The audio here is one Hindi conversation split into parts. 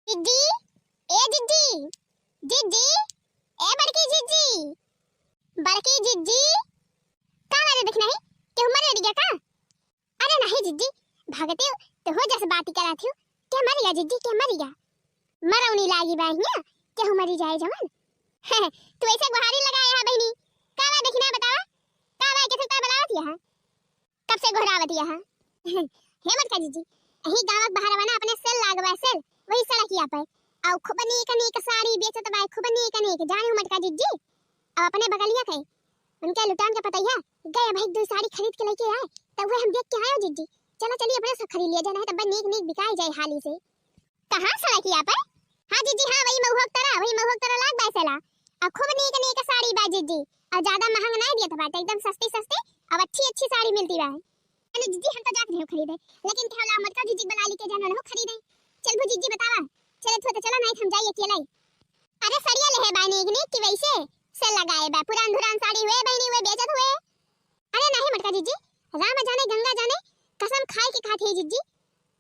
जिज्जी, ए जिज्जी, जिज्जी, ए बड़की जिज्जी, बड़की जिज्जी, का वाले दिख नहीं कि मर गया का? अरे नहीं जिज्जी, भागते तो हो जैसे बात करा थी कि मर गया जिज्जी, कि मर गया मरौनी लागी बहनिया कि हम मरी जाए जवन। तू ऐसे गुहारी लगाया है बहनी, का वाले दिखना बतावा, का वाले कैसे का बलावत यहां, कब से घोरावत यहां? हे मत का जिज्जी, यही गांव बाहर बना अपने सेल लागवा सेल वही सड़किया पे और खुबनी कनी के साड़ी बेचत बाय खुबनी कनी के जाने मत का जिज्जी और अपने बगलिया के उनके लुटान के पता है गए भाई दो साड़ी खरीद के लेके आए तब वो हम देख के आए जिज्जी। चलो चलिए अपने सब खरीद लिया जाए नहीं तब नीक नीक बिकाई जाए हाली से। कहां सड़किया पे? हां जिज्जी हां वही महुक तरह लाग बाय सेला और खुबनी कनी के साड़ी बाय जिज्जी और ज्यादा महंगा नहीं दिया था बात एकदम सस्ती सस्ती और अच्छी अच्छी साड़ी मिलती है। अरे जिज्जी हम तो जाते नहीं खरीदे लेकिन थैला मत का जिज्जी बना ली के जाना हो खरीदे। चल भू जिज्जी बतावा चले तो चलो नहीं हम जाइए अकेला ही। अरे सरिया ले है बानी इगनी कि वैसे से लगाए बा पुरान धुरान साड़ी हुए बहनी हुए बेचत हुए। अरे नहीं मटका जिज्जी राम जाने गंगा जाने कसम खाए के खाते जिज्जी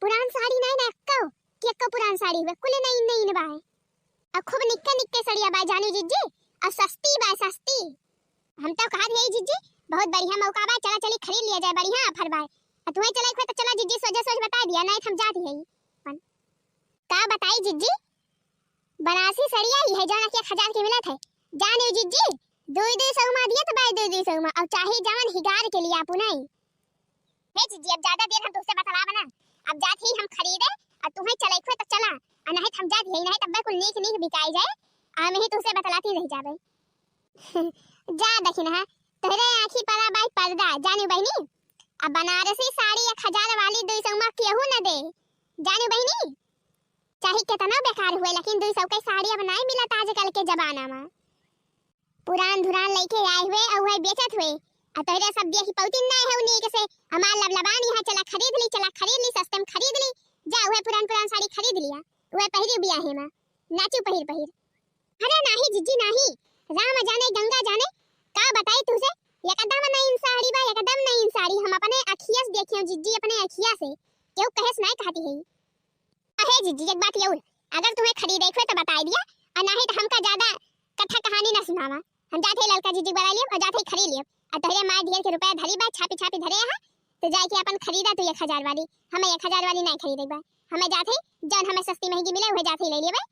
पुरान साड़ी नहीं ना अक्को कि अक्को पुरान साड़ी हुए कुल नहीं नहीं बाय और खूब निक्के निक्के सड़िया बाय जानी जिज्जी और सस्ती बाय सस्ती। हम तो कहा थे जिज्जी बहुत बढ़िया मौका बा चला चली खरीद लिया जाए बढ़िया ऑफर बाय और तुम्हें चला तो चला जिज्जी सोच बता दिया नहीं हम जाती है का बताई जिज्जी बनारसी सड़िया ही है जाना के 1000 के मिलत है जाने जिज्जी दो सौ मा दिया तो भाई दो सौ मा और चाहे जवन हिगार के लिए आपू नहीं हे जिज्जी अब ज्यादा देर हम तुझसे बतला बना अब जाते ही हम खरीदे और तुम्हें चले तो चला और नहीं हम जाते ही नहीं तब कुल नीक नीक बिकाई जाए आ मैं ही तुझसे बतलाती रह जाबे। जा देखिन है तेरे आंखी परा बाई पर्दा जाने बहनी अब बनारसी साड़ी 1000 वाली 200 मा केहू न दे जाने बहनी चाहे कितना बेकार हुए लेकिन 200 की साड़ी अब नहीं मिलत आजकल के जमाना में पुरान धुरान लेके आए हुए और वह बेचत हुए और तोरे सब देखी पौती नहीं है उन्हीं के से हमार लबलबानी है चला खरीद ली सस्ते में खरीद ली जा वह पुरान साड़ी खरीद लिया वह पहरी बिया है मां नाचू पहिर। अरे नहीं जिज्जी नहीं राम जाने गंगा जाने का बताई तुझे एकदम नहीं साड़ी बा एकदम नहीं साड़ी हम अपने अखिया से देखियो जिज्जी अपने अखिया से केहू कहेस नहीं कहती है। अहे जिज्जी एक बात ये अगर तुम्हें खरीदे तो बता दिया और नहीं तो हमका ज्यादा कथा कहानी ना सुनावा हम जाते लड़का जिज्जी बना लियो और जाते खरीद लियो और तोरे मार ढेर के रुपया धरी बा छापी धरे है तो जाए के अपन खरीदा तो 1000 वाली हमें 1000 वाली नहीं खरीदे बा हमें जाते जौन हमें सस्ती महंगी मिले वह जाते ले लिए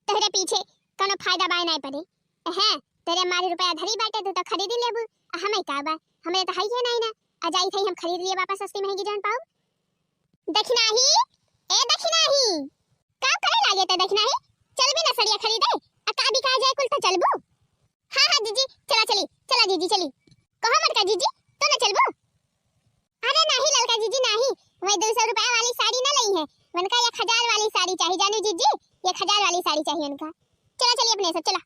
तोरे पीछे कोनो फायदा बाय नहीं पड़े है तेरे मारे रुपया धरी बाटे तू तो खरीद लेबू हमें का बा हमें तो है ही नहीं ना आ जाई थे हम खरीद लिए वापस सस्ती महंगी जौन पाऊ। देखना ही ए देखना ही का करे लागे ते देखना ही चल भी ना सड़िया खरीदे आ का भी का जाए कुल तो चलबू। हां जिज्जी चला जिज्जी चली कहो मत का जिज्जी तो ना चलबू। अरे नहीं ललका जिज्जी नहीं मैं 200 रुपया वाली साड़ी ना ली है उनका 1000 वाली साड़ी चाहिए जानू जिज्जी 1000 वाली साड़ी चाहिए उनका। चला चलिए अपने सब चला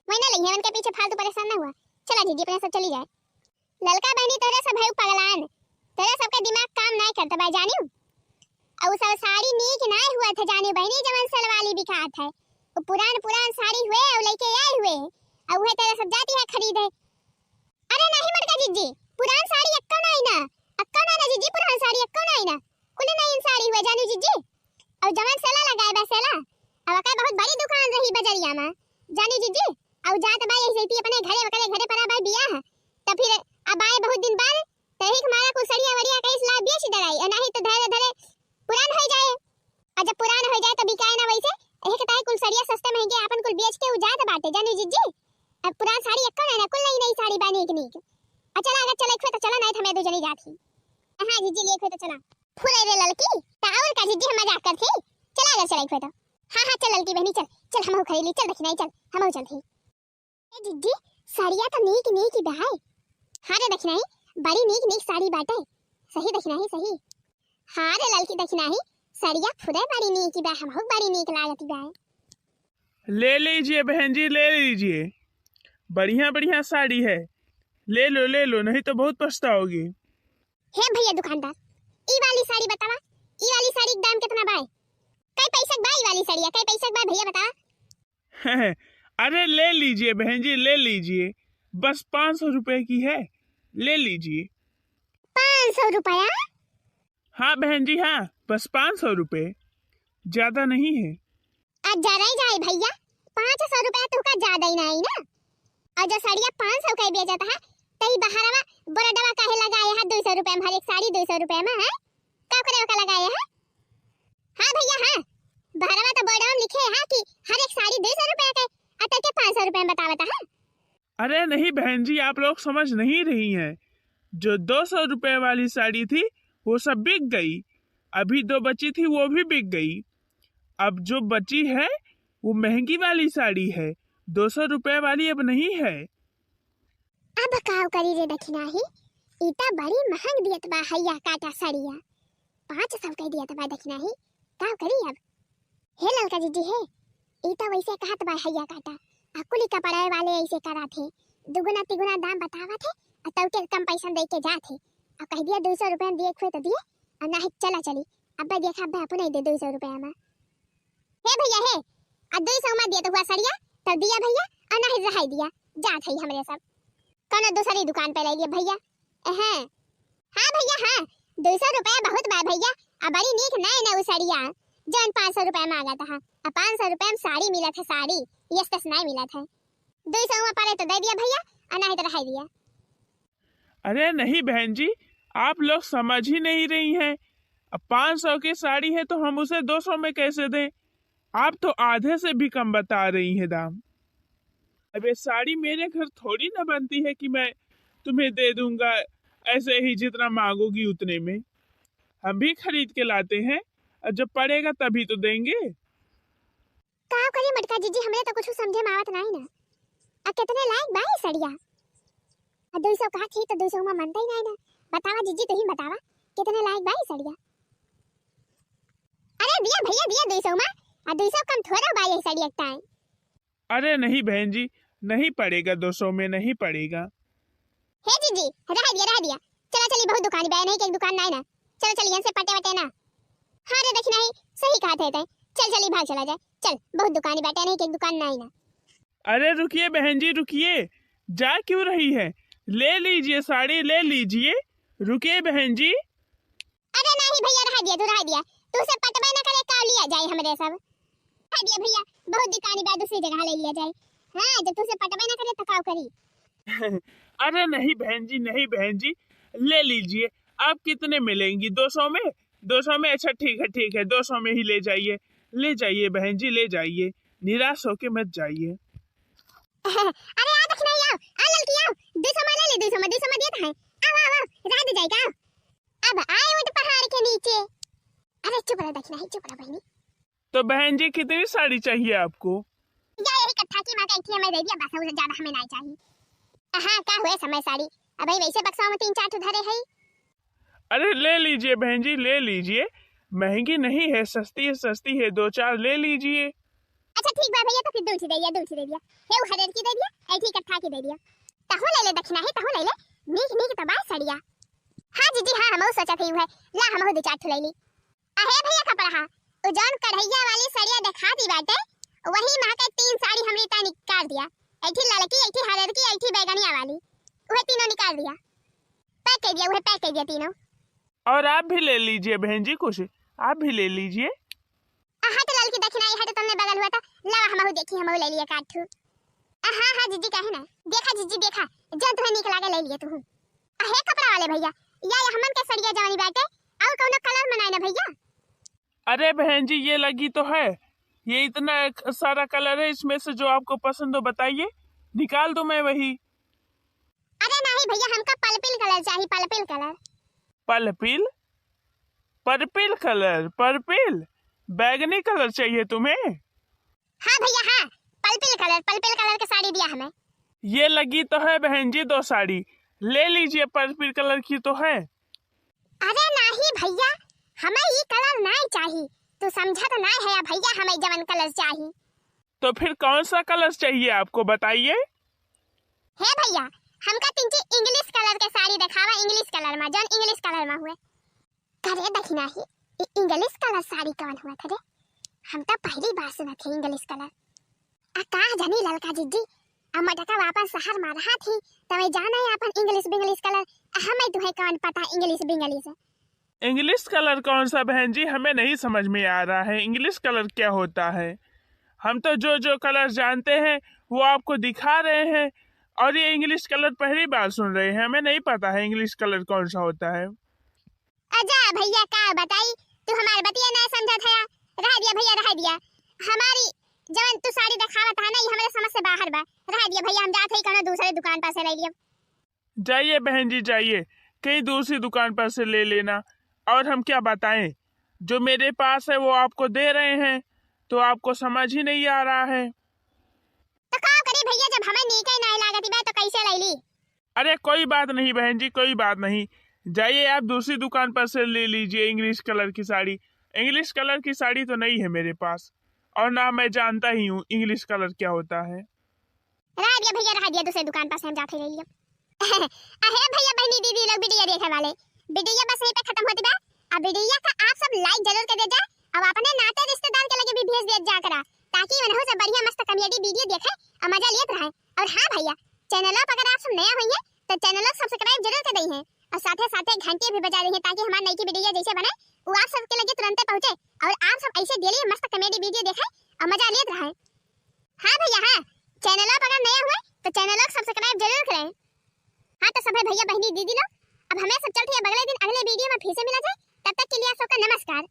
मैं ना ली है उनके पीछे फालतू परेशान ना हुआ चला जिज्जी अपने सब चली जाए। ललका बहनी तोरे सब है पगलान तेरे सबका दिमाग काम नहीं करता भाई जानियो और सब साड़ी नीक नहीं हुआ था जाने बहनी जवन सलवाली बिकात है वो पुरान साड़ी हुए और लेके आए हुए और वह तेरा सब जाती है खरीदे। अरे नहीं मटका जिज्जी पुरान साड़ी अक्का ना जिज्जी पुरान साड़ी अक्का ना कुल नहीं साड़ी हुए जानू जिज्जी और जवन सेला लगाए बा सेला अब का बहुत बड़ी दुकान रही बजरिया में जानू जिज्जी और जात बा ऐसे ही अपने घरे पर बा बिया है तो फिर अब आए बहुत दिन बाद तही हमारा कुल सड़िया वड़िया का इसला बेच दराई और नहीं तो धरे पुरान हो जाए और जब पुरान हो जाए तो बिकाए ना वैसे एक ताई कुल सड़िया सस्ते महंगे अपन कुल बेच के उजात बाटे जानू जिज्जी अब पुरान साड़ी अक्का ना कुल नई साड़ी बानी एक नीक चला अगर चले तो चला नहीं हमें दो जनी जाती। हां जिज्जी लिए तो चला फुले रे ललकी तावर का जिज्जी हम मजाक करथे चला अगर चले तो हां चल ललकी बहनी चल हम खरीद ली चल देखना चल हम चलथे ए जिज्जी साड़िया तो नीक बहाय हां रे देखना बड़ी नीक साड़ी बाटे सही देखना ही सही हां रे ललकी देखना ही साड़िया खुदे बड़ी नीक बा हम बड़ी नीक लागत बा। ले लीजिए बहन जी ले लीजिए बढ़िया साड़ी है ले लो नहीं तो बहुत पछताओगी। हे भैया दुकानदार ई वाली साड़ी बतावा ई वाली साड़ी का दाम कितना बा कई पैसा बा ई वाली साड़िया कई पैसा बा भैया बता। अरे ले लीजिए बहन जी ले लीजिए बस 500 रुपए की है ले लीजिए। 500 रुपया? हाँ बहन जी हाँ बस 500 रुपए ज्यादा नहीं है। आज ज्यादा ही जाए भैया, 500 रुपया तो का ज्यादा ही नहीं ना। और जो साड़ियाँ 500 का बेचा जाता है तही बहारवा बड़ा डबा काहे लगाए है 200 रुपए में, हर एक साड़ी 200 रुपए में है, का करे का लगाए है। हाँ भैया हाँ, बहारवा तो बोर्ड में लिखे है कि हर एक साड़ी 200 रुपए का, अतर के 500 रुपए में बतावता है। अरे नहीं बहन जी, आप लोग समझ नहीं रही हैं। जो 200 रुपए वाली साड़ी थी वो सब बिक गई, अभी 2 बची थी वो भी बिक गई। अब जो बची है वो महंगी वाली साड़ी है, 200 रुपए वाली अब नहीं है। अब काव करी रे दखिना ही, इता बड़ी महंग दियत बा हैया काटा साड़िया, 500 का दियत बा दखिना ही, काव करी अब। हे ललका जीजी हे, इता वैसे कहत बा हैया काटा, अकुली कपड़े वाले ऐसे करा थे, दुगुना तिगुना दाम बतावा थे, और तब के कम पैसा दे के जा थे। अब कह दिया 200 रुपए में दिए खोए तो दिए, और ना ही चला चली, अब देखा अब अपने ही दे 200 रुपए में। हे भैया हे, अब 200 में दिया तो हुआ सड़िया, तब दिया भैया, और ना ही रहाई दिया, जा थे हमरे सब। कौन दूसरी दुकान पे ले लिए भैया? हाँ भैया हाँ, 200 रुपए बहुत बा भैया, अब बड़ी नीक नए नए साड़ियाँ, जौन 500 रुपए में आ जाता है, अब 500 रुपए में साड़ी मिला था, साड़ी ये तस नहीं मिला था, 200 में पड़े तो दे दिया भैया, और नहीं तो रह दिया। अरे नहीं बहन जी, आप लोग समझ ही नहीं रही हैं। अब 500 की साड़ी है तो हम उसे 200 में कैसे दें? आप तो आधे से भी कम बता रही हैं दाम। अब ये साड़ी मेरे घर थोड़ी ना बनती है कि मैं तुम्हें दे दूंगा ऐसे ही, जितना मांगोगी उतने में। हम भी खरीद के लाते हैं, और जब पड़ेगा तभी तो देंगे। का करी मटका जीजी, हमरे तो कुछ समझे में आवत नहीं ना। अब कितने लायक बा ये साड़ियाँ? अब 200 का थी तो 200 में मनता ही नहीं ना। बतावा जीजी, तू ही बतावा कितने लायक बा ये साड़ियाँ? अरे दिया भैया दिया 200 में, और 200 कम थोड़ा बा ये साड़ी एक टाइम। अरे नहीं बहन जी, नहीं पड़ेगा, 200 में नहीं पड़ेगा। हे जीजी रह दिया, चला चली बहुत दुकान बे, नहीं कि एक दुकान नहीं ना, चलो चलिए यहाँ से पटे वटे ना। हाँ रे देखना ही, सही कहा थे, चल चली भाग चला जाए, चल बहुत दुकान बैठे नहीं कि एक दुकान नहीं ना। अरे रुकिए बहन जी रुकिए, जा क्यों रही है? ले लीजिए साड़ी, ले लीजिए, रुकिए बहन जी। अरे नहीं भैया रह दिया, तू से पटवा ना करे, का लिया जाए हमरे सब। रह दिया भैया, बहुत दुकानी बा, दूसरी जगह ले लिया जाए। हाँ जब तू से पटवा ना करे तो काव करी। अरे नहीं बहन जी, नहीं बहन जी, ले लीजिए। आप कितने में लेंगी? 200 में? 200 में? अच्छा ठीक है 200 में ही ले जाइए, ले जाइए बहन जी, ले जाइए, निराश होके मत जाइए। अरे आ देखना ही, आ लड़की आओ, 200 में ले ले, 200 में देता है, आओ रह दे जाएगा। अब आए उठ पहाड़ के नीचे। अरे चुप रह देखना ही, चुप रह बहनी। तो बहन जी कितनी साड़ी चाहिए आपको? यही कट्ठा की मां का एक मैं दे दिया, बस उससे ज्यादा हमें नहीं चाहिए। हाँ का हुए समय साड़ी, अब वैसे बक्सा में 3-4 तो धरे है। अरे ले लीजिए बहन जी, ले लीजिए, महंगी नहीं है, सस्ती है, 2-4 ले लीजिए। अच्छा ठीक बा भैया, तो फिर दूसरी दे दिया, ये हरेर की दे दिया, ऐठी कट्ठा की दे दिया। तहो ले ले दक्षिणा है, तहो ले ले, नीक तो बा सड़िया। हाँ जीजी हाँ, हम सोचा थी है, ला हम 2-4 ले ली। अहे भैया कपड़ा हाँ, ओ जौन कढ़ैया वाली सड़िया दिखा दी बाटे, वही मां के 3 साड़ी हमरी ता निकाल दिया, ऐठी लड़की, ऐठी हरेर की, ऐठी बैगनिया वाली, वह तीनों निकाल दिया, पैक कर दिया तीनों। और आप भी ले लीजिए बहन जी, कुछ आप भी ले लीजिए। हाँ तो लड़की दक्षिणा है तो तुमने बगल हुआ था, ला हम देखी, हम ले लिया काठू। हाँ जीजी कहे ना, देखा जीजी देखा, जब तुम्हें निक लागे ले लिया तू। अहे कपड़ा वाले भैया, या हमन के सड़िया जवानी बाटे, और कौनो कलर में नहीं ना भैया? अरे बहन जी ये लगी तो है, ये इतना सारा कलर है, इसमें से जो आपको पसंद हो बताइए, निकाल दूं मैं वही। अरे नहीं भैया, हमका पलपिल कलर चाहिए, purple colour. Purple? Purple colour? Purple? बैगनी कलर चाहिए तुम्हें? हाँ भैया हाँ, पलपिल कलर की साड़ी दिया हमें। ये लगी तो है बहन जी 2 साड़ी, ले लीजिए, पर्पिल कलर की तो है। अरे नहीं भैया, हमें ये कलर नहीं चाहिए, तू समझा तो नहीं है भैया, हमें जवन कलर चाहिए। तो फिर कौन सा कलर चाहिए आपको बताइए? हे भैया, हमका 3 इंग्लिश कलर के साड़ी दिखावा, इंग्लिश कलर में, जौन इंग्लिश कलर में हुए। करे दखना ही, इंग्लिश कलर साड़ी कौन हुआ करे? हम तो पहली बार सुना थे इंग्लिश कलर। आ का जानी ललका जीजी, अम्मा टका वापस शहर में रहा थी, तवे जाना है अपन इंग्लिश कलर, हमें तुम्हें कौन पता इंग्लिश। इंग्लिश कलर कौन सा बहन जी? हमें नहीं समझ में आ रहा है, इंग्लिश कलर क्या होता है? हम तो जो जो कलर जानते हैं वो आपको दिखा रहे हैं, और ये इंग्लिश कलर पहली बार सुन रहे हैं। हमें नहीं पता है इंग्लिश कलर कौन सा होता है। अजा भैया का बताई, तू हमारे बतिया नहीं समझा था। रह दिया भैया, रह दिया। हमारी जवन तू साड़ी दिखावत है ना, ये हमारे समझ से बाहर बा। रह दिया भैया, हम जाते ही कोनो दूसरे दुकान पर से ले लियो। जाइए बहन जी, जाइए, कहीं दूसरी दुकान पर से ले लेना। और हम क्या बताएं, जो मेरे पास है वो आपको दे रहे हैं, तो आपको समझ ही नहीं आ रहा है। तो का करे भैया, जब हमें नीके नहीं लागती बा तो कैसे ले ली? अरे कोई बात नहीं बहन जी, कोई बात नहीं। जाइए आप दूसरी दुकान पर से ले लीजिए इंग्लिश कलर की साड़ी। इंग्लिश कलर की साड़ी तो नहीं है मेरे पास, और ना मैं जानता ही हूँ इंग्लिश कलर क्या होता है। रह दिया भैया, रह दिया, दूसरे दुकान पर से हम जाते ही ले लियो। अहे भैया बहनी दीदी लोग वीडियो देखे वाले, वीडियो बस यहीं पे खत्म होती बा। अब वीडियो का आप सब लाइक जरूर कर दे जा। अब अपने नाते रिश्तेदार के लगे भी भेज दे जा करा, ताकि मनहु सब बढ़िया मस्त कॉमेडी वीडियो देखे और मजा लेत रहे। और हां भैया, चैनल पर अगर आप सब नया होंगे तो चैनल को सब्सक्राइब जरूर कर दई हैं, और साथे साथे घंटे भी बजा दई हैं, ताकि हमारी नई की वीडियो जैसे बने वो आप सबके लगे तुरंत पहुंचे, और आप सब ऐसे डेली मस्त कॉमेडी वीडियो देखे और मजा लेत रहे। हां भैया, हां, चैनल पर अगर नया हुए तो चैनल को सब्सक्राइब जरूर करें। हाँ तो सब भैया बहनी दीदी लोग, अब हमें सब चलते हैं अगले दिन अगले वीडियो में फिर से मिला जाए। तब तक के लिए आप सबका नमस्कार।